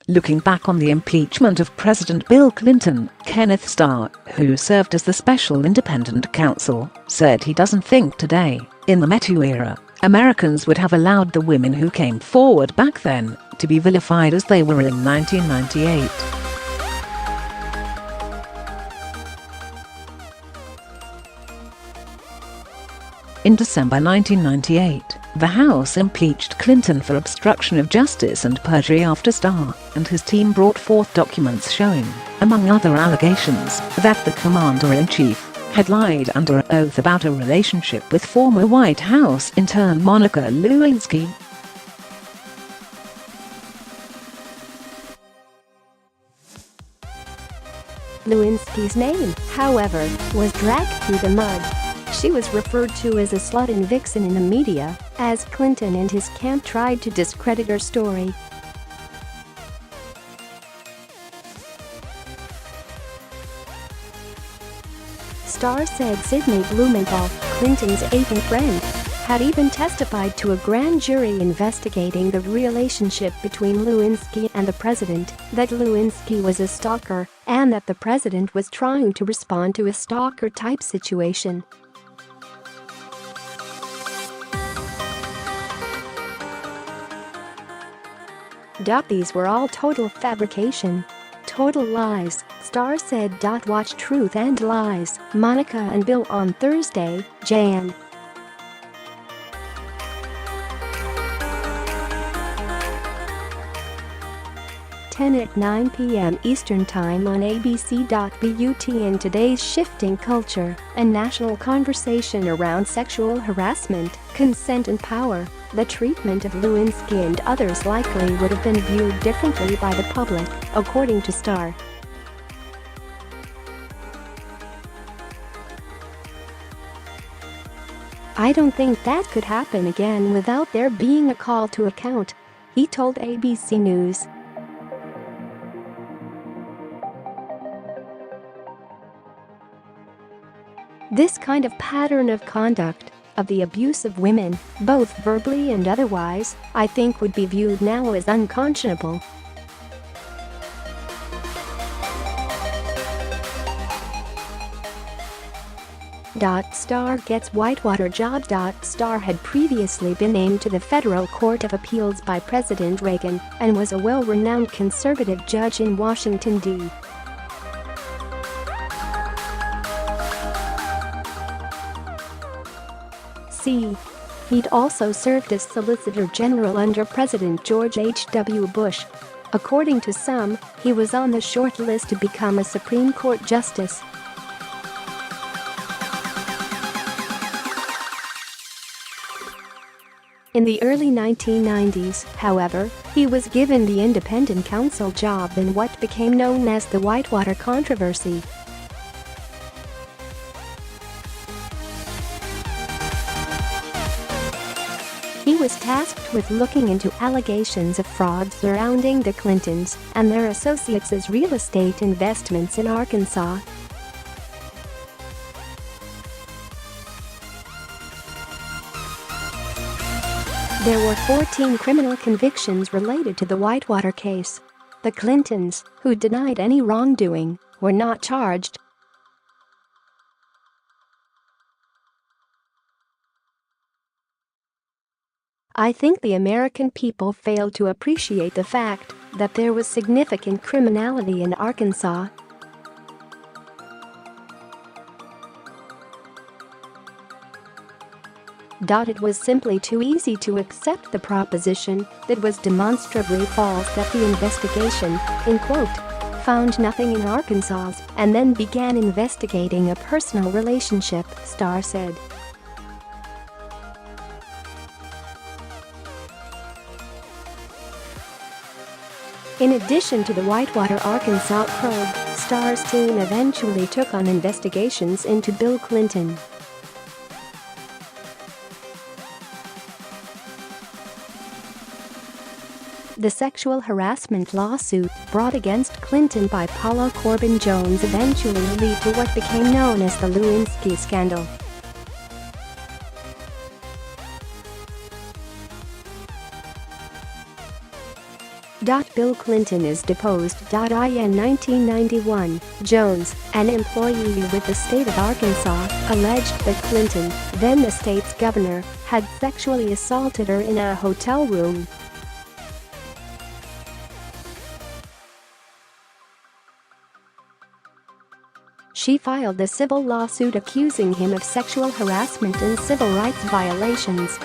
Looking back on the impeachment of President Bill Clinton, Kenneth Starr, who served as the special independent counsel, said he doesn't think today, in the MeToo era, Americans would have allowed the women who came forward back then to be vilified as they were in 1998. In December 1998, the House impeached Clinton for obstruction of justice and perjury after Starr and his team brought forth documents showing, among other allegations, that the commander-in-chief had lied under oath about a relationship with former White House intern Monica Lewinsky. Lewinsky's name, however, was dragged through the mud. She was referred to as a slut and vixen in the media, as Clinton and his camp tried to discredit her story. Starr said Sydney Blumenthal, Clinton's aide and friend, had even testified to a grand jury investigating the relationship between Lewinsky and the president, that Lewinsky was a stalker, and that the president was trying to respond to a stalker-type situation. These were all total fabrication. Total lies, Starr said. Watch Truth and Lies, Monica and Bill on Thursday, Jan. 10 at 9 p.m. Eastern Time on ABC.but. In today's shifting culture, a national conversation around sexual harassment, consent and power, the treatment of Lewinsky and others likely would have been viewed differently by the public, according to Starr. "I don't think that could happen again without there being a call to account," he told ABC News. "This kind of pattern of conduct, of the abuse of women, both verbally and otherwise, I think would be viewed now as unconscionable." Starr gets Whitewater job. Starr had previously been named to the Federal Court of Appeals by President Reagan and was a well-renowned conservative judge in Washington, D.C. He'd also served as Solicitor General under President George H.W. Bush. According to some, he was on the short list to become a Supreme Court justice. In the early 1990s, however, he was given the independent counsel job in what became known as the Whitewater controversy. He was tasked with looking into allegations of fraud surrounding the Clintons and their associates' real estate investments in Arkansas. There were 14 criminal convictions related to the Whitewater case. The Clintons, who denied any wrongdoing, were not charged. "I think the American people failed to appreciate the fact that there was significant criminality in Arkansas. It was simply too easy to accept the proposition that was demonstrably false that the investigation, in quote, found nothing in Arkansas and then began investigating a personal relationship," Starr said. In addition to the Whitewater, Arkansas probe, Starr's team eventually took on investigations into Bill Clinton. The sexual harassment lawsuit brought against Clinton by Paula Corbin Jones eventually led to what became known as the Lewinsky scandal. Bill Clinton is deposed. In 1991, Jones, an employee with the state of Arkansas, alleged that Clinton, then the state's governor, had sexually assaulted her in a hotel room. She filed a civil lawsuit accusing him of sexual harassment and civil rights violations.